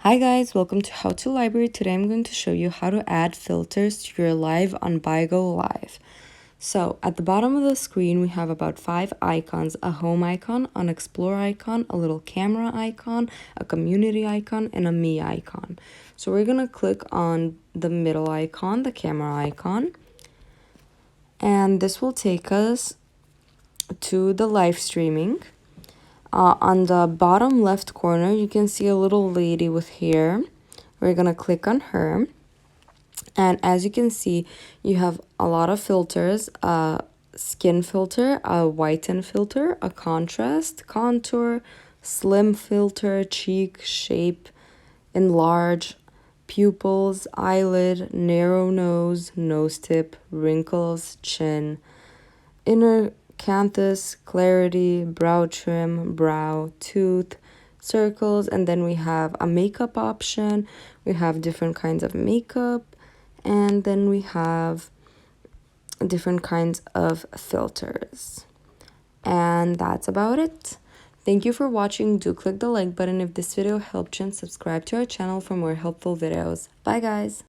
Hi guys, welcome to How to Library. Today I'm going to show you how to add filters to your live on Bigo Live. So at the bottom of the screen, we have about 5 icons: a home icon, an explore icon, a little camera icon, a community icon, and a me icon. So we're gonna click on the middle icon, the camera icon, and this will take us to the live streaming. On the bottom left corner, you can see a little lady with hair. We're gonna click on her. And as you can see, you have a lot of filters: a skin filter, a whiten filter, a contrast, contour, slim filter, cheek shape, enlarge, pupils, eyelid, narrow nose, nose tip, wrinkles, chin, inner canthus, clarity, brow trim, brow, tooth, circles, and then we have a makeup option. We have different kinds of makeup, and then we have different kinds of filters. And that's about it. Thank you for watching. Do click the like button if this video helped you, and subscribe to our channel for more helpful videos. Bye guys!